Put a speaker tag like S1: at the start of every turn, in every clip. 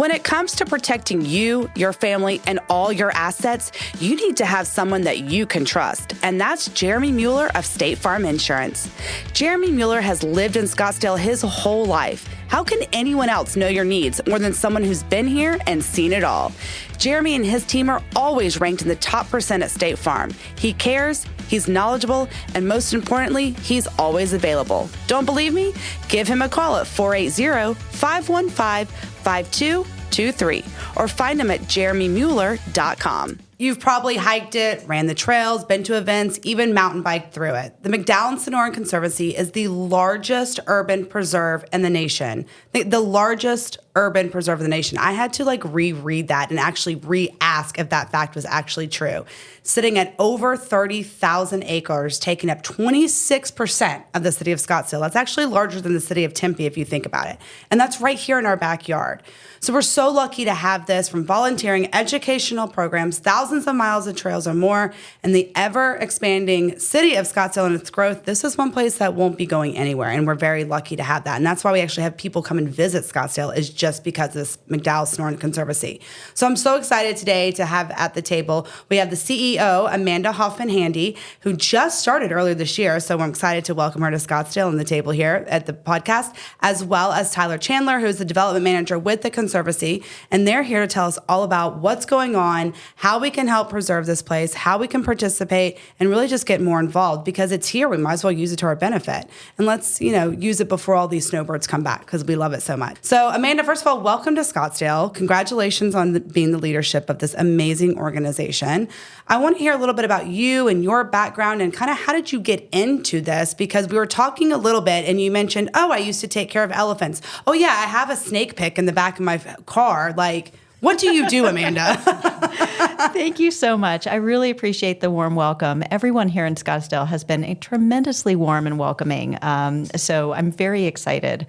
S1: When it comes to protecting you, your family, and all your assets, you need to have someone that you can trust, and that's Jeremy Mueller of State Farm Insurance. Jeremy Mueller has lived in Scottsdale his whole life. How can anyone else know your needs more than someone who's been here and seen it all? Jeremy and his team are always ranked in the top % at State Farm. He cares, he's knowledgeable, and most importantly, he's always available. Don't believe me? Give him a call at 480-515-5223 or find him at jeremymueller.com. You've probably hiked it, ran the trails, been to events, even mountain biked through it. The McDowell Sonoran Conservancy is the largest urban preserve in the nation. The largest urban preserve in the nation. I had to reread that and actually re-ask if that fact was actually true. Sitting at over 30,000 acres, taking up 26% of the city of Scottsdale. That's actually larger than the city of Tempe if you think about it. And that's right here in our backyard. So we're so lucky to have this, from volunteering, educational programs, thousands of miles of trails or more, and the ever-expanding city of Scottsdale and its growth. This is one place that won't be going anywhere, and we're very lucky to have that. And that's why we actually have people come and visit Scottsdale, is just because of this McDowell Sonoran Conservancy. So I'm so excited today to have at the table, we have the CEO, Amanda Hoffman-Handy, who just started earlier this year. So I'm excited to welcome her to Scottsdale on the table here at the podcast, as well as Tyler Chandler, who's the development manager with the Conservancy. And they're here to tell us all about what's going on, how we can help preserve this place, how we can participate, and really just get more involved, because it's here. We might as well use it to our benefit. And let's, use it before all these snowbirds come back, because we love it so much. So Amanda, first of all, welcome to Scottsdale. Congratulations on being the leadership of this amazing organization. I want to hear a little bit about you and your background and kind of how did you get into this? Because we were talking a little bit and you mentioned, I used to take care of elephants. Oh yeah, I have a snake pick in the back of my car. What do you do, Amanda?
S2: Thank you so much. I really appreciate the warm welcome. Everyone here in Scottsdale has been tremendously warm and welcoming. So I'm very excited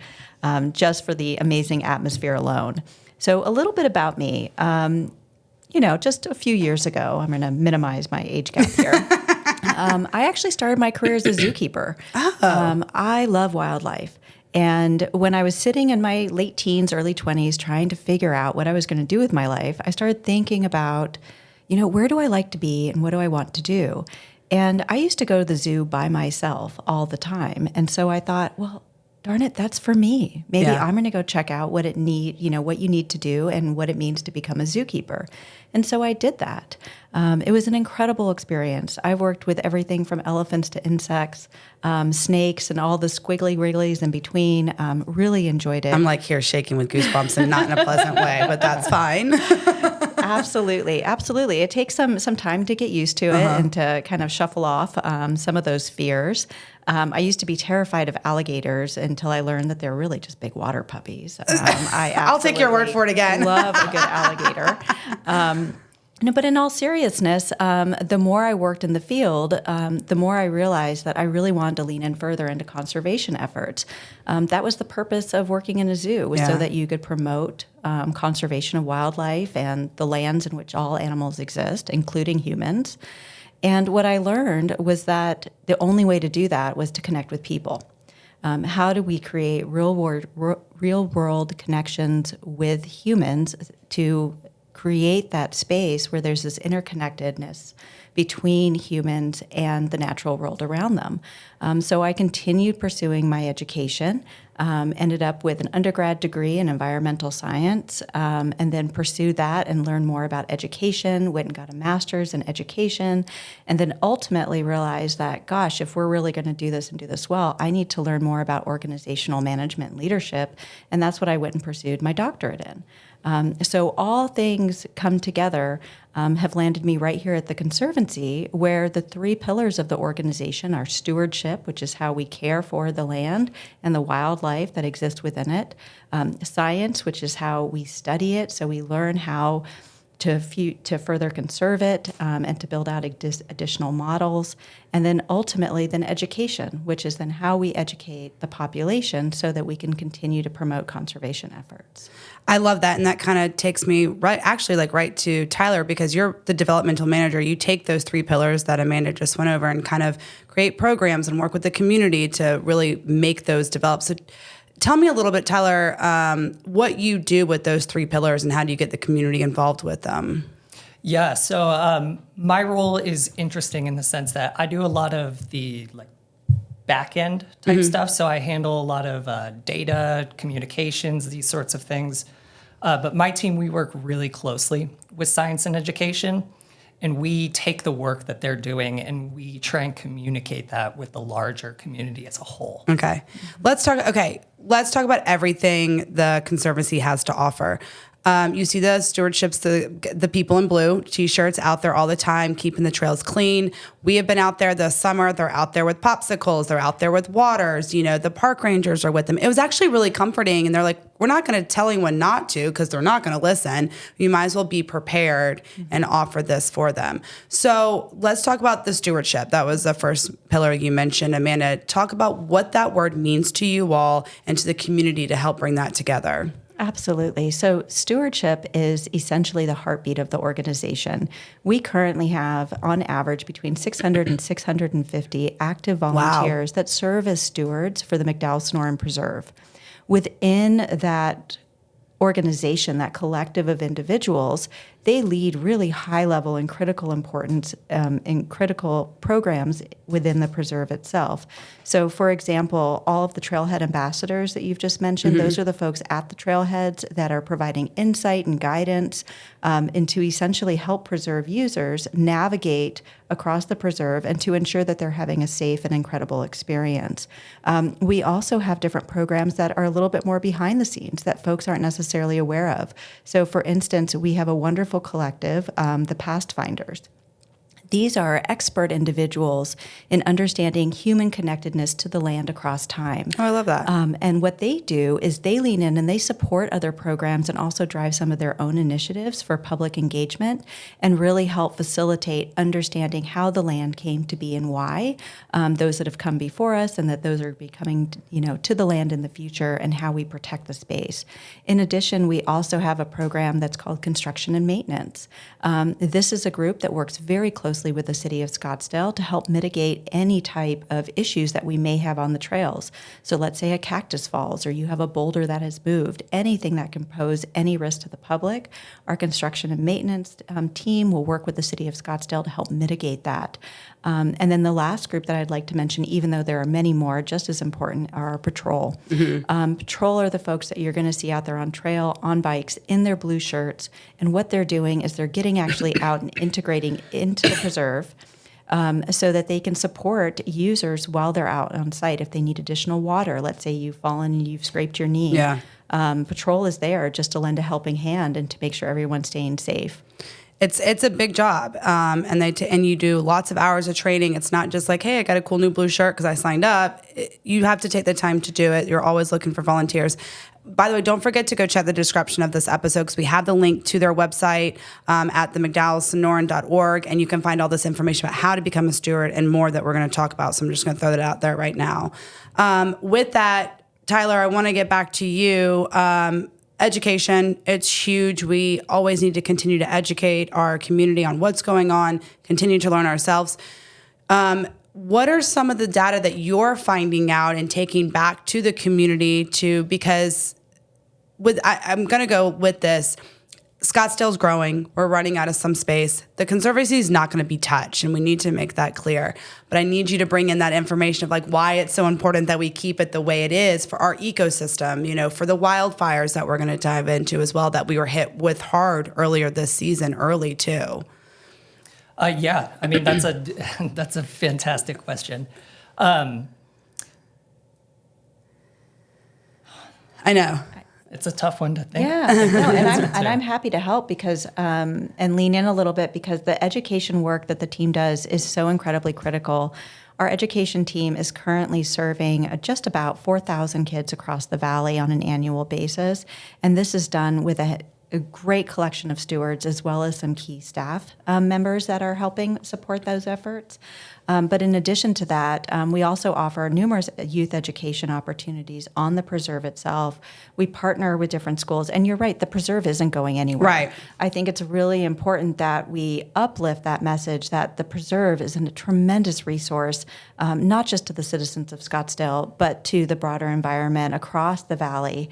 S2: just for the amazing atmosphere alone. So a little bit about me. Just a few years ago, I'm going to minimize my age gap here. I actually started my career as a zookeeper. I love wildlife. And when I was sitting in my late teens, early 20s, trying to figure out what I was going to do with my life, I started thinking about, where do I like to be and what do I want to do? And I used to go to the zoo by myself all the time. And so I thought, well, darn it, that's for me. Maybe I'm going to go check out what you need to do and what it means to become a zookeeper. And so I did that. It was an incredible experience. I've worked with everything from elephants to insects, snakes, and all the squiggly wrigglies in between. Really enjoyed it.
S1: I'm here shaking with goosebumps and not in a pleasant way, but that's fine.
S2: Absolutely. It takes some time to get used to it and to kind of shuffle off some of those fears. I used to be terrified of alligators until I learned that they're really just big water puppies.
S1: I'll take your word for it again.
S2: Love a good alligator. But in all seriousness, the more I worked in the field, the more I realized that I really wanted to lean in further into conservation efforts. That was the purpose of working in a zoo, was so that you could promote conservation of wildlife and the lands in which all animals exist, including humans. And what I learned was that the only way to do that was to connect with people. How do we create real-world connections with humans to create that space where there's this interconnectedness between humans and the natural world around them? So I continued pursuing my education, ended up with an undergrad degree in environmental science, and then pursued that and learned more about education, went and got a master's in education, and then ultimately realized that, gosh, if we're really going to do this and do this well, I need to learn more about organizational management and leadership, and that's what I went and pursued my doctorate in. So all things come together, have landed me right here at the Conservancy, where the three pillars of the organization are stewardship, which is how we care for the land and the wildlife that exists within it, science, which is how we study it, so we learn how to further conserve it and to build out additional models, and then ultimately then education, which is then how we educate the population so that we can continue to promote conservation efforts.
S1: I love that, and that kind of takes me right to Tyler, because you're the developmental manager. You take those three pillars that Amanda just went over and kind of create programs and work with the community to really make those develop. So Tell me a little bit, Tyler, what you do with those 3 pillars and how do you get the community involved with them?
S3: Yeah, so my role is interesting in the sense that I do a lot of the back end type stuff. So I handle a lot of data, communications, these sorts of things. But my team, we work really closely with science and education, and we take the work that they're doing and we try and communicate that with the larger community as a whole.
S1: Okay. Let's talk about everything the Conservancy has to offer. You see the stewardships, the people in blue T-shirts out there all the time, keeping the trails clean. We have been out there this summer. They're out there with popsicles. They're out there with waters. The park rangers are with them. It was actually really comforting. And they're like, we're not going to tell anyone not to because they're not going to listen. You might as well be prepared and offer this for them. So let's talk about the stewardship. That was the first pillar you mentioned. Amanda, talk about what that word means to you all and to the community to help bring that together.
S2: Absolutely. So stewardship is essentially the heartbeat of the organization. We currently have, on average, between 600 and 650 active volunteers that serve as stewards for the McDowell Sonoran Preserve. Within that organization, that collective of individuals, they lead really high level and critical importance in critical programs within the preserve itself. So, for example, all of the trailhead ambassadors that you've just mentioned, those are the folks at the trailheads that are providing insight and guidance and to essentially help preserve users navigate across the preserve and to ensure that they're having a safe and incredible experience. We also have different programs that are a little bit more behind the scenes that folks aren't necessarily aware of. So, for instance, we have a wonderful collective, the Past Finders. These are expert individuals in understanding human connectedness to the land across time.
S1: Oh, I love that.
S2: And what they do is they lean in and they support other programs and also drive some of their own initiatives for public engagement and really help facilitate understanding how the land came to be and why, those that have come before us and that those are becoming, to the land in the future and how we protect the space. In addition, we also have a program that's called Construction and Maintenance. This is a group that works very closely with the city of Scottsdale to help mitigate any type of issues that we may have on the trails. So let's say a cactus falls or you have a boulder that has moved, anything that can pose any risk to the public. Our construction and maintenance team will work with the city of Scottsdale to help mitigate that. And then the last group that I'd like to mention, even though there are many more, just as important, are our patrol. Patrol are the folks that you're going to see out there on trail, on bikes, in their blue shirts. And what they're doing is they're getting actually out and integrating into the preserve so that they can support users while they're out on site. If they need additional water, let's say you've fallen and you've scraped your knee. Patrol is there just to lend a helping hand and to make sure everyone's staying safe.
S1: It's a big job, and you do lots of hours of training. It's not just like, hey, I got a cool new blue shirt because I signed up. You have to take the time to do it. You're always looking for volunteers. By the way, don't forget to go check the description of this episode because we have the link to their website at the McDowellSonoran.org, and you can find all this information about how to become a steward and more that we're going to talk about. So I'm just going to throw that out there right now. With that, Tyler, I want to get back to you. Education, it's huge. We always need to continue to educate our community on what's going on, continue to learn ourselves. What are some of the data that you're finding out and taking back to the community because I'm going to go with this. Scottsdale's growing. We're running out of some space. The Conservancy is not going to be touched, and we need to make that clear. But I need you to bring in that information of why it's so important that we keep it the way it is for our ecosystem, for the wildfires that we're going to dive into as well that we were hit with hard earlier this season, early too.
S3: Yeah, I mean, that's a fantastic question.
S1: I know.
S3: It's a tough one to think.
S2: Yeah, no, and I'm happy to help because and lean in a little bit because the education work that the team does is so incredibly critical. Our education team is currently serving just about 4,000 kids across the valley on an annual basis, and this is done with a a great collection of stewards as well as some key staff members that are helping support those efforts. But in addition to that, we also offer numerous youth education opportunities on the preserve itself. We partner with different schools, and you're right, the preserve isn't going anywhere.
S1: Right.
S2: I think it's really important that we uplift that message that the preserve is a tremendous resource, not just to the citizens of Scottsdale, but to the broader environment across the valley.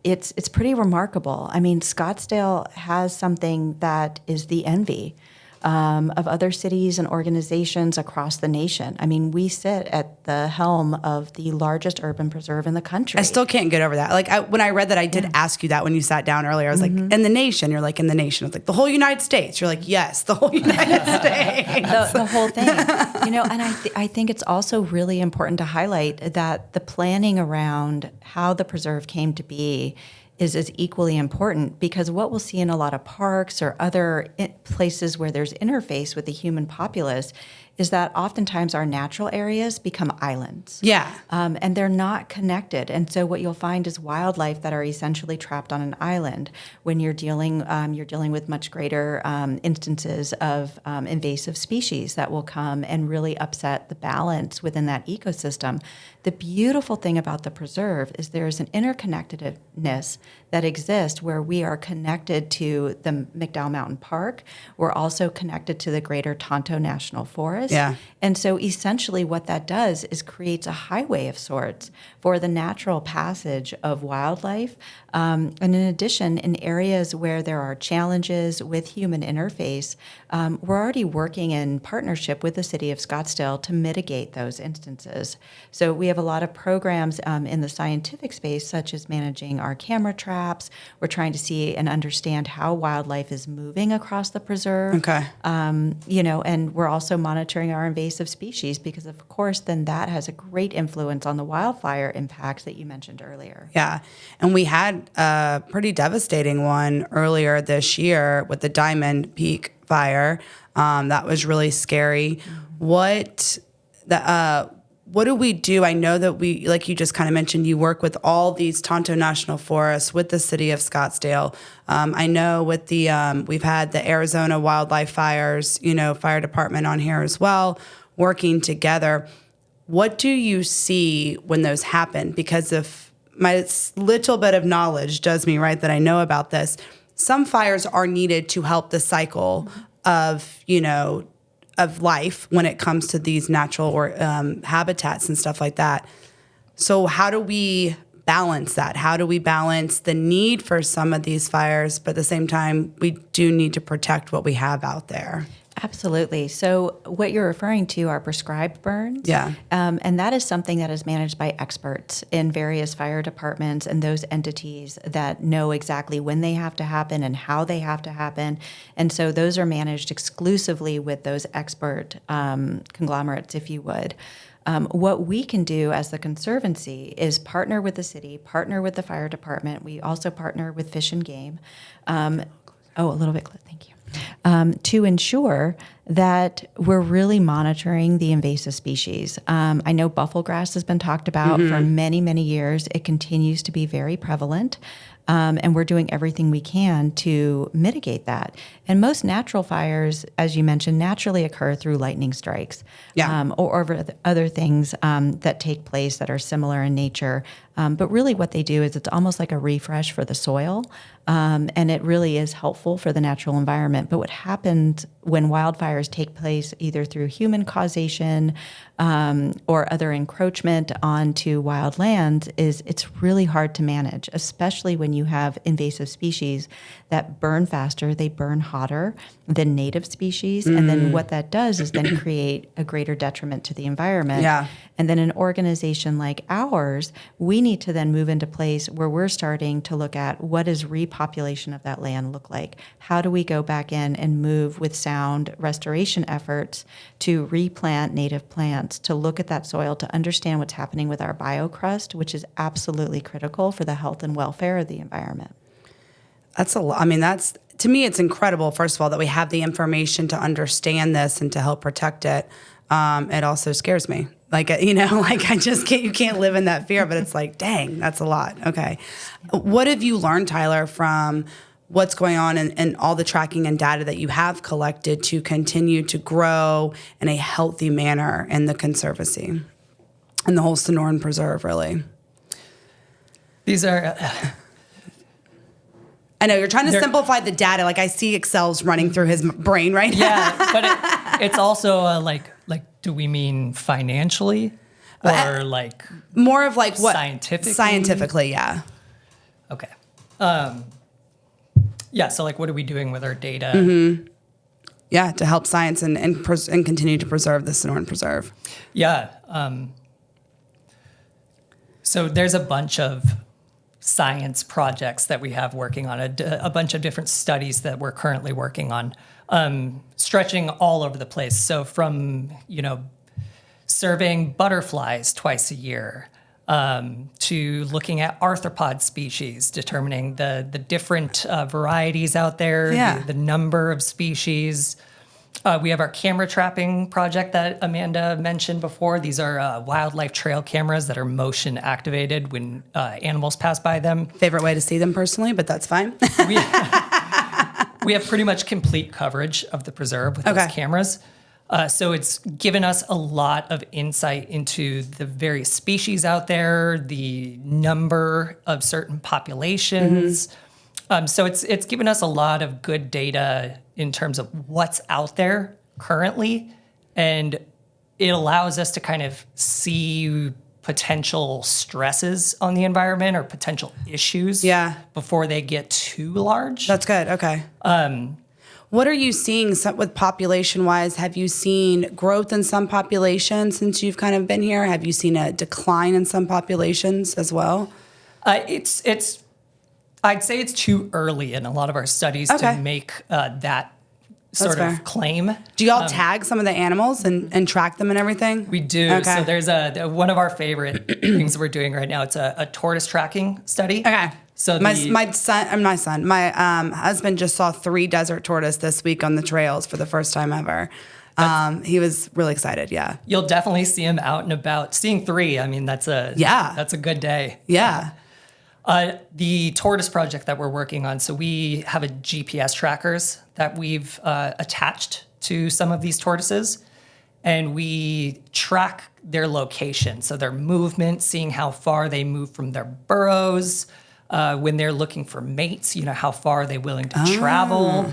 S2: It's pretty remarkable. I mean, Scottsdale has something that is the envy of other cities and organizations across the nation. I mean, we sit at the helm of the largest urban preserve in the country.
S1: I still can't get over that. Like when I read that, I did ask you that when you sat down earlier. I was like, in the nation? You're like, in the nation. I was like, the whole United States? You're like, yes, the whole United States.
S2: The whole thing. And I think it's also really important to highlight that the planning around how the preserve came to be is equally important, because what we'll see in a lot of parks or other places where there's interface with the human populace is that oftentimes our natural areas become islands.
S1: Yeah.
S2: And they're not connected. And so what you'll find is wildlife that are essentially trapped on an island when you're dealing with much greater instances of invasive species that will come and really upset the balance within that ecosystem. The beautiful thing about the preserve is there's an interconnectedness that exists where we are connected to the McDowell Mountain Park. We're also connected to the greater Tonto National Forest.
S1: Yeah.
S2: And so essentially what that does is creates a highway of sorts for the natural passage of wildlife. And in addition, in areas where there are challenges with human interface, we're already working in partnership with the city of Scottsdale to mitigate those instances. So we have a lot of programs in the scientific space, such as managing our camera traps. We're trying to see and understand how wildlife is moving across the preserve.
S1: Okay.
S2: And we're also monitoring our invasive species because, of course, then that has a great influence on the wildfire impacts that you mentioned earlier.
S1: Yeah. And we had a pretty devastating one earlier this year with the Diamond Peak fire. That was really scary. What do we do? I know that we, like you just kind of mentioned, you work with all these Tonto National Forests with the city of Scottsdale. I know with the we've had the Arizona wildlife fires, fire department on here as well, working together. What do you see when those happen? Because if my little bit of knowledge does me right that I know about this, some fires are needed to help the cycle of life when it comes to these natural habitats and stuff like that. So how do we balance that? How do we balance the need for some of these fires, but at the same time, we do need to protect what we have out there?
S2: Absolutely. So what you're referring to are prescribed burns.
S1: Yeah.
S2: And that is something that is managed by experts in various fire departments and those entities that know exactly when they have to happen and how they have to happen. And so those are managed exclusively with those expert conglomerates, if you would. What we can do as the Conservancy is partner with the city, partner with the fire department. We also partner with Fish and Game. A little bit, thank you. To ensure that we're really monitoring the invasive species. I know bufflegrass has been talked about for many, many years. It continues to be very prevalent. And we're doing everything we can to mitigate that. And most natural fires, as you mentioned, naturally occur through lightning strikes or other things that take place that are similar in nature. But really what they do is it's almost like a refresh for the soil. And it really is helpful for the natural environment. But what happens when wildfires take place either through human causation or other encroachment onto wild lands is it's really hard to manage, especially when you have invasive species that burn faster, they burn hotter than native species. And then what that does is then create a greater detriment to the environment.
S1: Yeah.
S2: And then an organization like ours, we need to then move into place where we're starting to look at what does repopulation of that land look like? How do we go back in and move with sound restoration efforts to replant native plants, to look at that soil, to understand what's happening with our biocrust, which is absolutely critical for the health and welfare of the environment.
S1: That's a lot. I mean, to me, it's incredible, first of all, that we have the information to understand this and to help protect it. It also scares me Like, like I just can't, you can't live in that fear, but it's like, dang, that's a lot. Okay. What have you learned, Tyler, from what's going on and all the tracking and data that you have collected to continue to grow in a healthy manner in the Conservancy and the whole Sonoran Preserve, really?
S3: These are...
S1: I know you're trying to simplify the data. Like I see Excel's running through his brain right now.
S3: Yeah, but it's also like, do we mean financially or like
S1: more of like what
S3: scientifically?
S1: Scientifically, yeah.
S3: Okay. Yeah. So like, what are we doing with our data?
S1: Mm-hmm. Yeah, to help science and continue to preserve the Sonoran Preserve.
S3: Yeah. So there's a bunch of science projects that we have working on, a bunch of different studies that we're currently working on, stretching all over the place. So from, surveying butterflies twice a year, to looking at arthropod species, determining the different varieties out there, the number of species. We have our camera trapping project that Amanda mentioned before. These are wildlife trail cameras that are motion activated when animals pass by them.
S1: Favorite way to see them personally, but that's fine.
S3: We have pretty much complete coverage of the preserve with those cameras. So it's given us a lot of insight into the various species out there, the number of certain populations. So it's given us a lot of good data in terms of what's out there currently, and it allows us to kind of see potential stresses on the environment or potential issues before they get too large.
S1: That's good. Okay. What are you seeing with population-wise? Have you seen growth in some populations since you've kind of been here? Have you seen a decline in some populations as well?
S3: I'd say it's too early in a lot of our studies to make that sort of claim.
S1: Do y'all tag some of the animals and track them and everything?
S3: We do. Okay. So there's one of our favorite things we're doing right now. It's a tortoise tracking study.
S1: Okay. So my husband just saw 3 desert tortoise this week on the trails for the first time ever. He was really excited. Yeah.
S3: You'll definitely see him out and about. Seeing 3, I mean, that's a good day.
S1: Yeah.
S3: The tortoise project that we're working on, so we have a GPS trackers that we've attached to some of these tortoises, and we track their location, so their movement, seeing how far they move from their burrows, when they're looking for mates, how far are they willing to travel.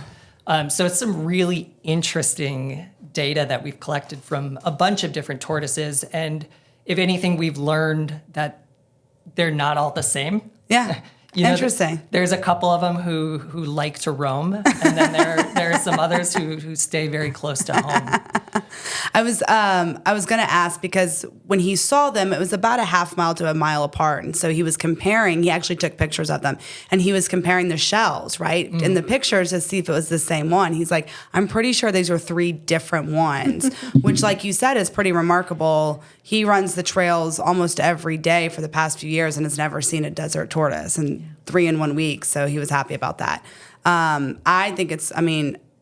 S3: So it's some really interesting data that we've collected from a bunch of different tortoises, and if anything, we've learned that they're not all the same.
S1: Yeah. Interesting.
S3: There's a couple of them who like to roam, and then there are some others who stay very close to home.
S1: I was going to ask, because when he saw them, it was about a half mile to a mile apart, and so he was comparing. He actually took pictures of them, and he was comparing the shells, right, in the pictures to see if it was the same one. He's like, I'm pretty sure these are 3 different ones, which, like you said, is pretty remarkable. He runs the trails almost every day for the past few years and has never seen a desert tortoise, and 3 in 1 week. So he was happy about that. I think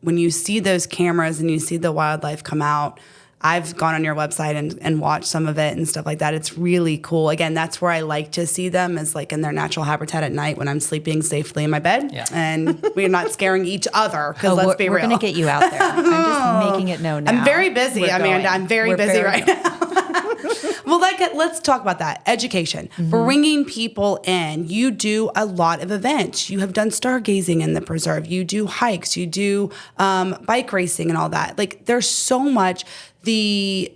S1: when you see those cameras and you see the wildlife come out, I've gone on your website and watched some of it and stuff like that. It's really cool. Again, that's where I like to see them, is like in their natural habitat at night when I'm sleeping safely in my bed and we're not scaring each other. Because let's be real,
S2: we're going to get you out there. I'm just making it known now.
S1: I'm very busy, Amanda. I'm very busy right now. Well, let's talk about that. Education. Bringing people in. You do a lot of events. You have done stargazing in the preserve. You do hikes. You do bike racing and all that. Like, there's so much. The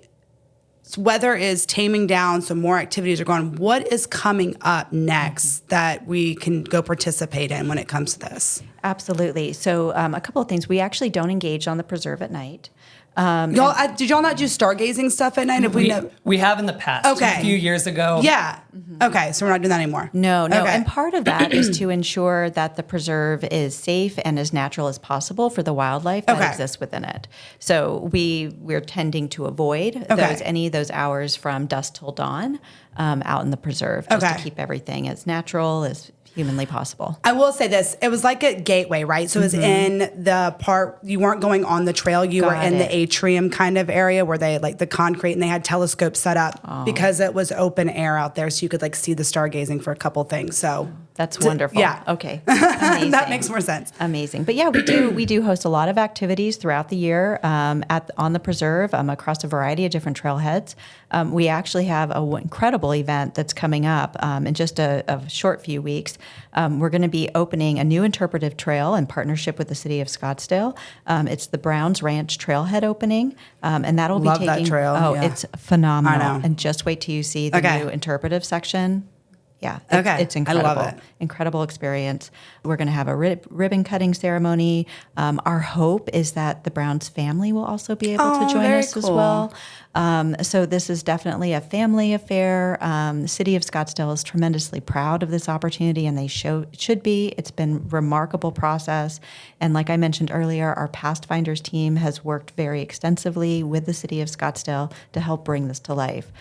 S1: weather is taming down, so more activities are going on. What is coming up next that we can go participate in when it comes to this?
S2: Absolutely. So a couple of things. We actually don't engage on the preserve at night.
S1: Did y'all not do stargazing stuff at night?
S3: We have in the past, a few years ago.
S1: Yeah. Okay, so we're not doing that anymore.
S2: No. Okay. And part of that is to ensure that the preserve is safe and as natural as possible for the wildlife that exists within it. So we're tending to avoid any of those hours from dusk till dawn out in the preserve, just to keep everything as natural as humanly possible.
S1: I will say this. It was like a gateway, right? So it was in the part, you weren't going on the trail. You were in the atrium kind of area where they like the concrete, and they had telescopes set up because it was open air out there. So you could like see the stargazing for a couple things. So
S2: that's wonderful.
S1: Yeah.
S2: Okay. Amazing.
S1: That makes more sense.
S2: Amazing. But yeah, we do host a lot of activities throughout the year on the preserve across a variety of different trailheads. We actually have an incredible event that's coming up in just a short few weeks. We're going to be opening a new interpretive trail in partnership with the city of Scottsdale. It's the Browns Ranch Trailhead opening, and that'll
S1: Love
S2: be taking.
S1: that trail.
S2: Oh,
S1: Yeah.
S2: It's phenomenal!
S1: I know.
S2: And just wait till you see the new interpretive section. Yeah, it's incredible.
S1: I love it.
S2: Incredible experience. We're going to have a ribbon cutting ceremony. Our hope is that the Browns family will also be able to join us as well. So this is definitely a family affair. The city of Scottsdale is tremendously proud of this opportunity, and they should be. It's been a remarkable process. And like I mentioned earlier, our Past Finders team has worked very extensively with the city of Scottsdale to help bring this to life.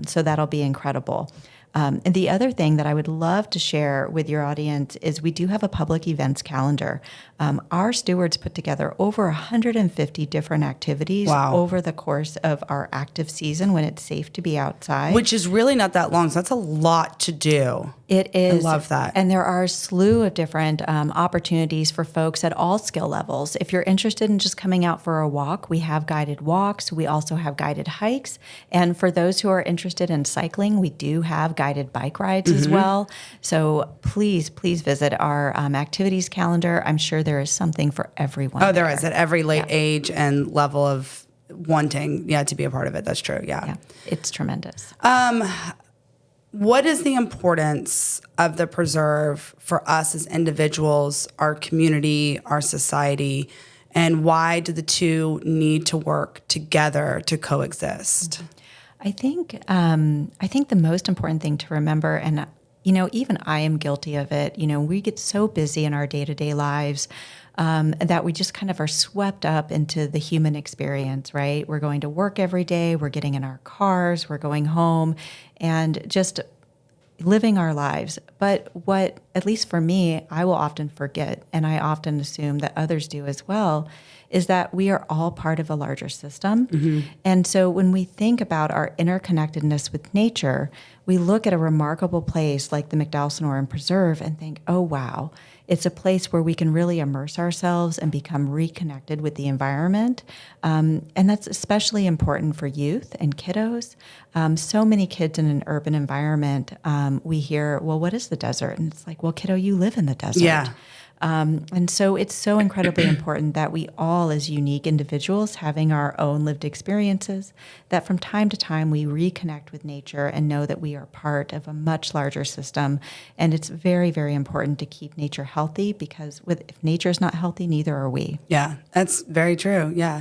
S2: So that'll be incredible. And the other thing that I would love to share with your audience is we do have a public events calendar. Our stewards put together over 150 different activities over the course of our active season when it's safe to be outside.
S1: Which is really not that long, so that's a lot to do.
S2: It is.
S1: I love that.
S2: And there are a slew of different opportunities for folks at all skill levels. If you're interested in just coming out for a walk, we have guided walks. We also have guided hikes. And for those who are interested in cycling, we do have guided bike rides as well. So please visit our activities calendar. I'm sure there is something for everyone.
S1: Oh, there is at every age and level of wanting, to be a part of it. That's true. Yeah.
S2: It's tremendous.
S1: What is the importance of the preserve for us as individuals, our community, our society, and why do the two need to work together to coexist?
S2: I think the most important thing to remember, and even I am guilty of it. We get so busy in our day-to-day lives that we just kind of are swept up into the human experience, right? We're going to work every day, we're getting in our cars, we're going home, and just living our lives. But what, at least for me, I will often forget, and I often assume that others do as well, is that we are all part of a larger system. Mm-hmm. And so when we think about our interconnectedness with nature, we look at a remarkable place like the McDowell Sonoran Preserve and think, oh, wow, it's a place where we can really immerse ourselves and become reconnected with the environment. And that's especially important for youth and kiddos. So many kids in an urban environment, we hear, well, what is the desert? And it's like, well, kiddo, you live in the desert.
S1: Yeah.
S2: And so it's so incredibly important that we all, as unique individuals, having our own lived experiences, that from time to time we reconnect with nature and know that we are part of a much larger system. And it's very, very important to keep nature healthy, because if nature is not healthy, neither are we.
S1: Yeah, that's very true. Yeah.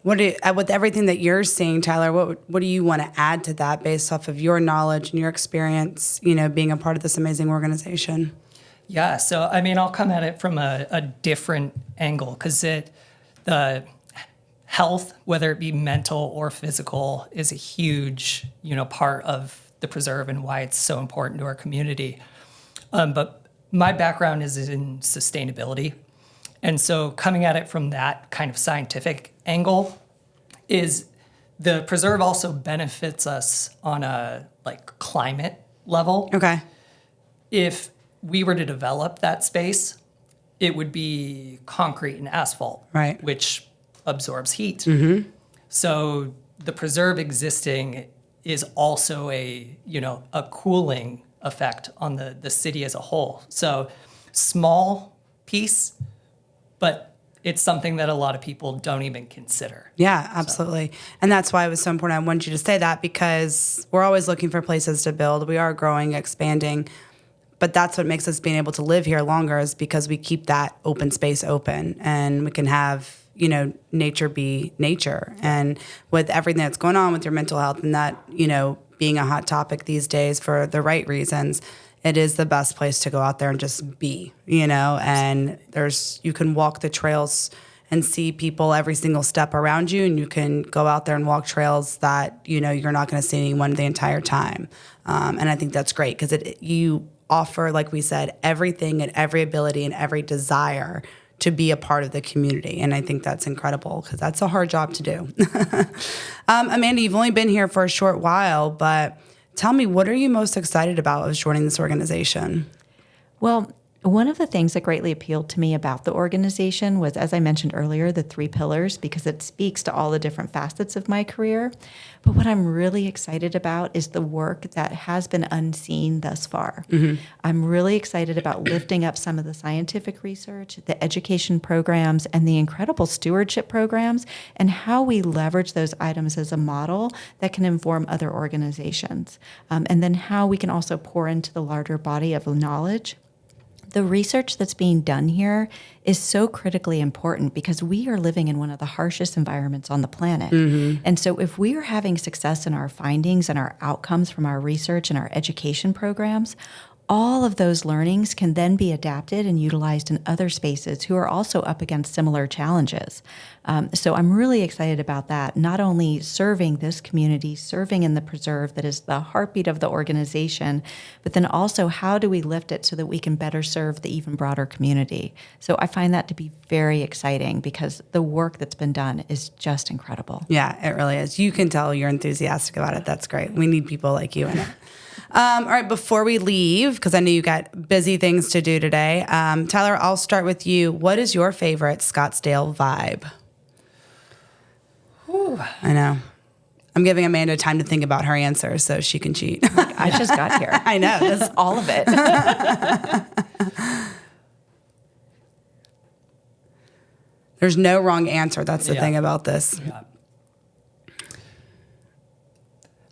S1: With everything that you're seeing, Tyler, what do you want to add to that based off of your knowledge and your experience, being a part of this amazing organization?
S3: Yeah, so I'll come at it from a different angle, because the health, whether it be mental or physical, is a huge part of the preserve and why it's so important to our community. But my background is in sustainability, and so coming at it from that kind of scientific angle is the preserve also benefits us on a climate level.
S1: Okay.
S3: If we were to develop that space, it would be concrete and asphalt,
S1: right,
S3: which absorbs heat.
S1: Mm-hmm.
S3: So the preserve existing is also a cooling effect on the city as a whole. So small piece, but it's something that a lot of people don't even consider.
S1: Yeah, absolutely. So. And that's why it was so important. I wanted you to say that, because we're always looking for places to build. We are growing, expanding. But that's what makes us being able to live here longer, is because we keep that open space open, and we can have, nature be nature. And with everything that's going on with your mental health and that, being a hot topic these days for the right reasons, it is the best place to go out there and just be, and you can walk the trails and see people every single step around you, and you can go out there and walk trails that, you're not going to see anyone the entire time. And I think that's great, because you offer, like we said, everything and every ability and every desire to be a part of the community. And I think that's incredible because that's a hard job to do. Amanda, you've only been here for a short while, but tell me, what are you most excited about of joining this organization?
S2: Well, one of the things that greatly appealed to me about the organization was, as I mentioned earlier, the 3 pillars, because it speaks to all the different facets of my career. But what I'm really excited about is the work that has been unseen thus far. I'm really excited about lifting up some of the scientific research, the education programs, and the incredible stewardship programs, and how we leverage those items as a model that can inform other organizations. And then how we can also pour into the larger body of knowledge. The research that's being done here is so critically important because we are living in one of the harshest environments on the planet. And so if we are having success in our findings and our outcomes from our research and our education programs, all of those learnings can then be adapted and utilized in other spaces who are also up against similar challenges. So I'm really excited about that, not only serving this community, serving in the preserve that is the heartbeat of the organization, but then also how do we lift it so that we can better serve the even broader community. So I find that to be very exciting because the work that's been done is just incredible.
S1: Yeah, it really is. You can tell you're enthusiastic about it. That's great. We need people like you in it. All right, before we leave, because I know you got busy things to do today, Tyler, I'll start with you. What is your favorite Scottsdale vibe?
S3: Ooh.
S1: I know. I'm giving Amanda time to think about her answer so she can cheat.
S2: I just got here.
S1: I know.
S2: That's all of it.
S1: There's no wrong answer. That's the
S3: Yeah.
S1: thing about this.
S3: Yeah.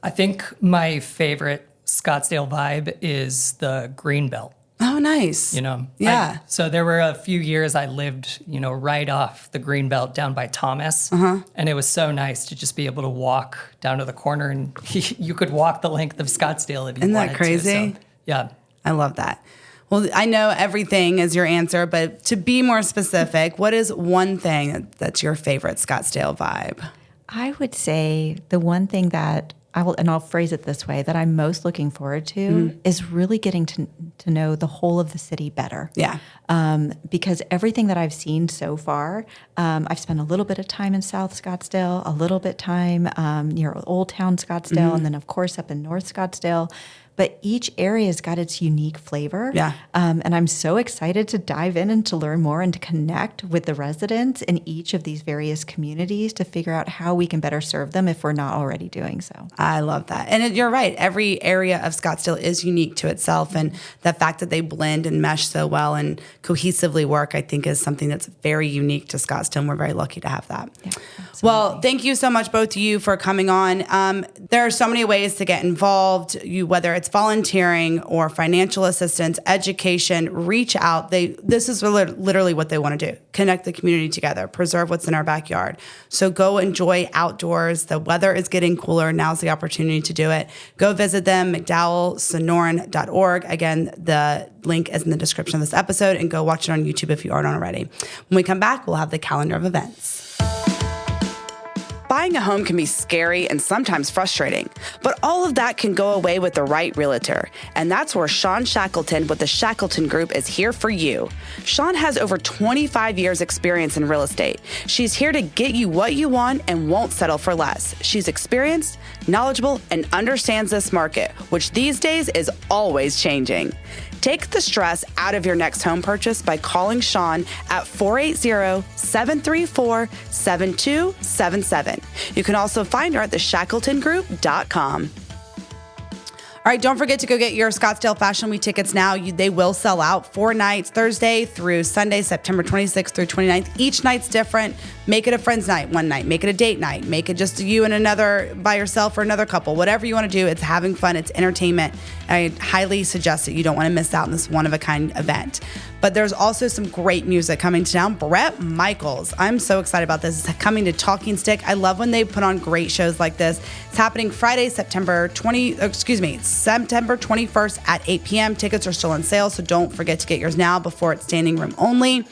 S3: I think my favorite Scottsdale vibe is the green belt.
S1: Oh, nice. Yeah.
S3: So there were a few years I lived, right off the green belt down by Thomas. And it was so nice to just be able to walk down to the corner and you could walk the length of Scottsdale if you
S1: Isn't that
S3: wanted to.
S1: crazy?
S3: So, yeah.
S1: I love that. Well, I know everything is your answer, but to be more specific, what is one thing that's your favorite Scottsdale vibe?
S2: I would say the one thing that I'll phrase it this way, that I'm most looking forward to is really getting to know the whole of the city better.
S1: Yeah.
S2: Because everything that I've seen so far, I've spent a little bit of time in South Scottsdale, a little bit time near Old Town Scottsdale, and then of course up in North Scottsdale. But each area's got its unique flavor.
S1: Yeah.
S2: And I'm so excited to dive in and to learn more and to connect with the residents in each of these various communities to figure out how we can better serve them if we're not already doing so.
S1: I love that. And you're right. Every area of Scottsdale is unique to itself. And the fact that they blend and mesh so well and cohesively work, I think, is something that's very unique to Scottsdale. And we're very lucky to have that.
S2: Yeah,
S1: well, thank you so much, both of you, for coming on. There are so many ways to get involved, whether it's volunteering or financial assistance, education, reach out. This is literally what they want to do. Connect the community together, preserve what's in our backyard. So go enjoy outdoors. The weather is getting cooler. Now's the opportunity to do it. Go visit them, McDowellSonoran.org. Again, the link is in the description of this episode, and go watch it on YouTube if you aren't already. When we come back, we'll have the calendar of events. Buying a home can be scary and sometimes frustrating, but all of that can go away with the right realtor. And that's where Sean Shackleton with the Shackleton Group is here for you. Sean has over 25 years experience in real estate. She's here to get you what you want and won't settle for less. She's experienced, knowledgeable, and understands this market, which these days is always changing. Take the stress out of your next home purchase by calling Sean at 480-734-7277. You can also find her at theshackletongroup.com. All right, don't forget to go get your Scottsdale Fashion Week tickets now. They will sell out 4 nights, Thursday through Sunday, September 26th through 29th. Each night's different. Make it a friend's night one night. Make it a date night. Make it just you and another by yourself or another couple. Whatever you want to do, it's having fun. It's entertainment. I highly suggest that you don't want to miss out on this one-of-a-kind event. But there's also some great music coming to town. Bret Michaels. I'm so excited about this. It's coming to Talking Stick. I love when they put on great shows like this. It's happening Friday, September 21st at 8 p.m. Tickets are still on sale, so don't forget to get yours now before it's standing room only.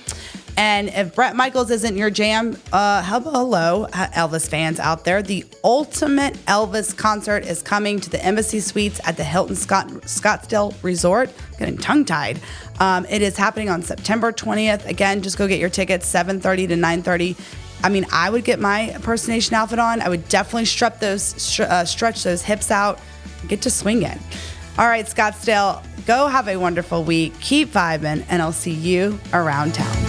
S1: And if Bret Michaels isn't your jam, hello, Elvis fans out there. The ultimate Elvis concert is coming to the Embassy Suites at the Hilton Scottsdale Resort. I'm getting tongue-tied. It is happening on September 20th. Again, just go get your tickets, 7:30 to 9:30. I mean, I would get my impersonation outfit on. I would definitely stretch those hips out, get to swinging. All right, Scottsdale, go have a wonderful week. Keep vibing, and I'll see you around town.